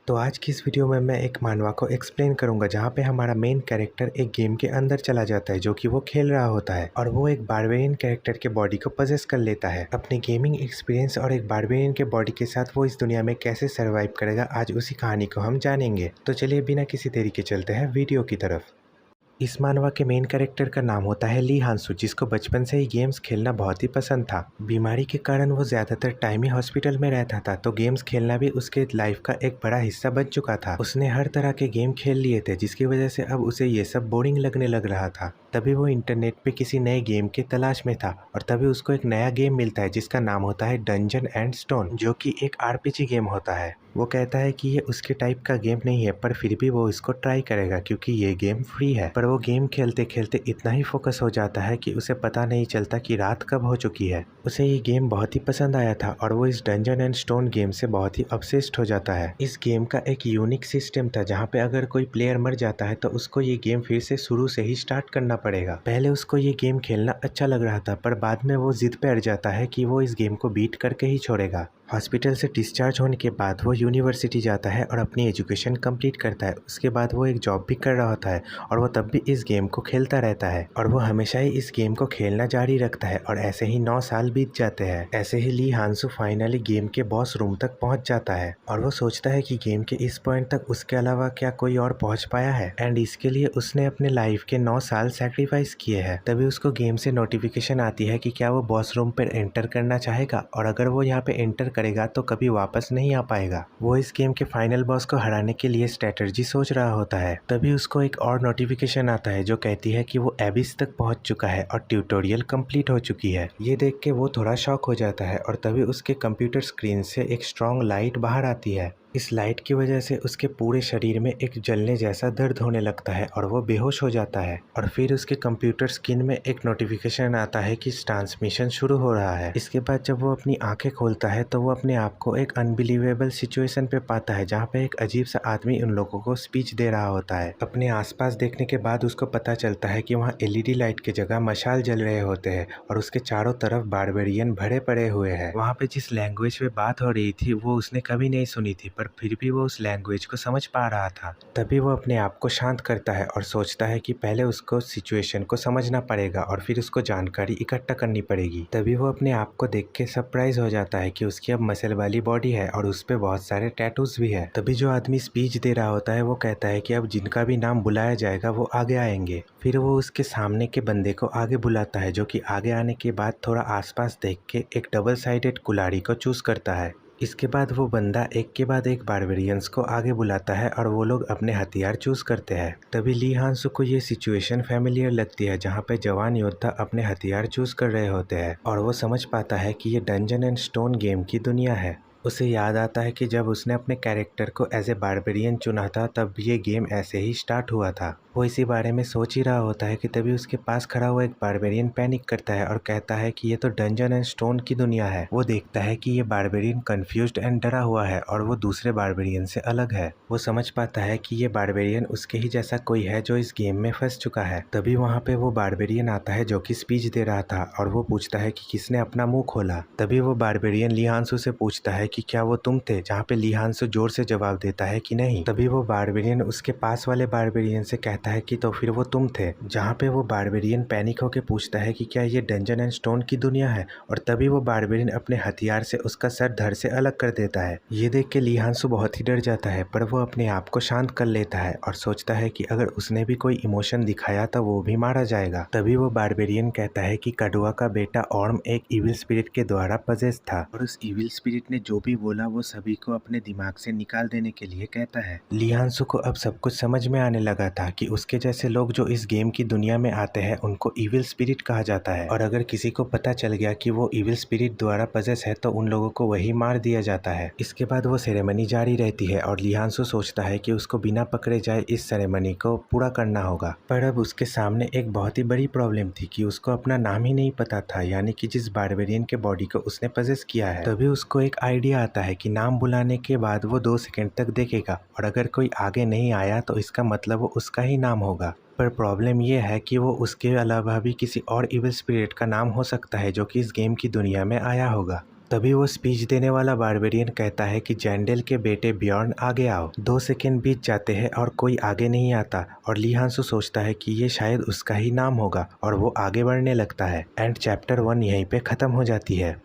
तो आज की इस वीडियो में मैं एक मानवा को एक्सप्लेन करूंगा जहां पे हमारा मेन कैरेक्टर एक गेम के अंदर चला जाता है जो कि वो खेल रहा होता है और वो एक बारबेरियन कैरेक्टर के बॉडी को पजेस कर लेता है। अपने गेमिंग एक्सपीरियंस और एक बारबेरियन के बॉडी के साथ वो इस दुनिया में कैसे सर्वाइव करेगा, आज उसी कहानी को हम जानेंगे। तो चलिए बिना किसी देरी के चलते हैं वीडियो की तरफ। इस मानवा के मेन कैरेक्टर का नाम होता है ली हांसू, जिसको बचपन से ही गेम्स खेलना बहुत ही पसंद था। बीमारी के कारण वो ज़्यादातर टाइम ही हॉस्पिटल में रहता था, तो गेम्स खेलना भी उसके लाइफ का एक बड़ा हिस्सा बन चुका था। उसने हर तरह के गेम खेल लिए थे, जिसकी वजह से अब उसे ये सब बोरिंग लगने लग रहा था। तभी वो इंटरनेट पे किसी नए गेम की तलाश में था और तभी उसको एक नया गेम मिलता है जिसका नाम होता है डंजन एंड स्टोन, जो कि एक आरपीजी गेम होता है। वो कहता है कि ये उसके टाइप का गेम नहीं है, पर फिर भी वो इसको ट्राई करेगा क्योंकि ये गेम फ्री है। पर वो गेम खेलते खेलते इतना ही फोकस हो जाता है कि उसे पता नहीं चलता कि रात कब हो चुकी है। उसे ये गेम बहुत ही पसंद आया था और वो इस डंजन एंड स्टोन गेम से बहुत ही ऑब्सेस्ड हो जाता है। इस गेम का एक यूनिक सिस्टम था जहाँ पे अगर कोई प्लेयर मर जाता है तो उसको ये गेम फिर से शुरू से ही स्टार्ट करना पड़ेगा। पहले उसको ये गेम खेलना अच्छा लग रहा था, पर बाद में वो जिद पे अड़ जाता है कि वो इस गेम को बीट करके ही छोड़ेगा। हॉस्पिटल से डिस्चार्ज होने के बाद वो यूनिवर्सिटी जाता है और अपनी एजुकेशन कंप्लीट करता है। उसके बाद वो एक जॉब भी कर रहा होता है और वो तब भी इस गेम को खेलता रहता है और वो हमेशा ही इस गेम को खेलना जारी रखता है और ऐसे ही 9 साल बीत जाते हैं। ऐसे ही ली हांसू फाइनली गेम के बॉस रूम तक पहुंच जाता है और वो सोचता है कि गेम के इस पॉइंट तक उसके अलावा क्या कोई और पहुंच पाया है, एंड इसके लिए उसने अपने लाइफ के 9 साल सैक्रिफाइस किए हैं। तभी उसको गेम से नोटिफिकेशन आती है कि क्या वो बॉस रूम पर एंटर करना चाहेगा, और अगर वो यहाँ पे एंटर करेगा तो कभी वापस नहीं आ पाएगा। वो इस गेम के फाइनल बॉस को हराने के लिए स्ट्रेटजी सोच रहा होता है। तभी उसको एक और नोटिफिकेशन आता है जो कहती है कि वो एबिस तक पहुंच चुका है और ट्यूटोरियल कंप्लीट हो चुकी है। ये देख के वो थोड़ा शॉक हो जाता है और तभी उसके कंप्यूटर स्क्रीन से एक स्ट्रॉन्ग लाइट बाहर आती है। इस लाइट की वजह से उसके पूरे शरीर में एक जलने जैसा दर्द होने लगता है और वो बेहोश हो जाता है। और फिर उसके कंप्यूटर स्क्रीन में एक नोटिफिकेशन आता है कि ट्रांसमिशन शुरू हो रहा है। इसके बाद जब वो अपनी आंखें खोलता है तो वो अपने आप को एक अनबिलीवेबल सिचुएशन पे पाता है जहाँ पे एक अजीब सा आदमी उन लोगों को स्पीच दे रहा होता है। अपने आसपास देखने के बाद उसको पता चलता है कि वहाँ एलईडी लाइट की जगह मशाल जल रहे होते हैं और उसके चारों तरफ बारबेरियन भरे पड़े हुए हैं। वहाँ पे जिस लैंग्वेज में बात हो रही थी वो उसने कभी नहीं सुनी थी, पर फिर भी वो उस लैंग्वेज को समझ पा रहा था। तभी वो अपने आप को शांत करता है और सोचता है कि पहले उसको सिचुएशन को समझना पड़ेगा और फिर उसको जानकारी इकट्ठा करनी पड़ेगी। तभी वो अपने आप को देख के सरप्राइज हो जाता है कि उसकी अब मसल वाली बॉडी है और उस पे बहुत सारे टैटूज भी है। तभी जो आदमी स्पीच दे रहा होता है वो कहता है कि अब जिनका भी नाम बुलाया जाएगा वो आगे आएंगे। फिर वो उसके सामने के बंदे को आगे बुलाता है, जो कि आगे आने के बाद थोड़ा आसपास देख के एक डबल साइडेड कुल्हाड़ी को चूज करता है। इसके बाद वो बंदा एक के बाद एक बारबेरियंस को आगे बुलाता है और वो लोग अपने हथियार चूज करते हैं। तभी ली हांसू को ये सिचुएशन फैमिलियर लगती है जहाँ पे जवान योद्धा अपने हथियार चूज कर रहे होते हैं और वो समझ पाता है कि ये डंजन एंड स्टोन गेम की दुनिया है। उसे याद आता है कि जब उसने अपने कैरेक्टर को एज ए बारबेरियन चुना था तब ये गेम ऐसे ही स्टार्ट हुआ था। वो इसी बारे में सोच ही रहा होता है कि तभी उसके पास खड़ा हुआ एक बारबेरियन पैनिक करता है और कहता है कि ये तो डंजन एंड स्टोन की दुनिया है। वो देखता है कि ये बारबेरियन कंफ्यूज्ड एंड डरा हुआ है और वो दूसरे बारबेरियन से अलग है। वो समझ पाता है कि ये बारबेरियन उसके ही जैसा कोई है जो इस गेम में फंस चुका है। तभी वहाँ पे वो बारबेरियन आता है जो कि स्पीच दे रहा था और वो पूछता है कि किसने अपना मुंह खोला। तभी वो बारबेरियन ली हांसू से पूछता है कि क्या वो तुम थे, जहाँ पे ली हांसू जोर से जवाब देता है कि नहीं। तभी वो बारबेरियन उसके पास वाले बारबेरियन से कहता है कि तो फिर वो तुम थे, जहाँ पे वो बारबेरियन पैनिक होके पूछता है कि क्या ये डंजन एंड स्टोन की दुनिया है, और तभी वो बारबेरियन अपने हथियार से उसका सर धड़ से अलग कर देता है। ये देख के ली हांसू बहुत ही डर जाता है, पर वो अपने आप को शांत कर लेता है और सोचता है कि अगर उसने भी कोई इमोशन दिखाया तो वो भी मारा जाएगा। तभी वो बारबेरियन कहता है कि कड़ुआ का बेटा ऑर्म एक इविल स्पिरिट के द्वारा पजेस था और उस इविल स्पिरिट ने जो भी बोला वो सभी को अपने दिमाग से निकाल देने के लिए कहता है। ली हांसू को अब सब कुछ समझ में आने लगा था कि उसके जैसे लोग जो इस गेम की दुनिया में आते हैं उनको इविल स्पिरिट कहा जाता है, और अगर किसी को पता चल गया कि वो इविल स्पिरिट द्वारा पजेस है तो उन लोगों को वही मार दिया जाता है। इसके बाद वो सेरेमनी जारी रहती है और ली हांसू सोचता है कि उसको बिना पकड़े जाए इस सेरेमनी को पूरा करना होगा। पर अब उसके सामने एक बहुत ही बड़ी प्रॉब्लम थी कि उसको अपना नाम ही नहीं पता था, यानी कि जिस बारबेरियन के बॉडी को उसने पजेस किया है। तभी उसको एक आइडिया आता है कि नाम बुलाने के बाद वो 2 सेकंड तक देखेगा और अगर कोई आगे नहीं आया तो इसका मतलब वो उसका ही नाम होगा। पर प्रॉब्लम यह है कि वो उसके अलावा भी किसी और इविल स्पिरिट का नाम हो सकता है जो कि इस गेम की दुनिया में आया होगा। तभी वो स्पीच देने वाला बारबेरियन कहता है कि जैंडेल के बेटे ब्यॉर्न आगे आओ। 2 सेकंड बीत जाते हैं और कोई आगे नहीं आता और ली हांसू सोचता है कि ये शायद उसका ही नाम होगा और वो आगे बढ़ने लगता है। एंड चैप्टर 1 यहीं पे खत्म हो जाती है।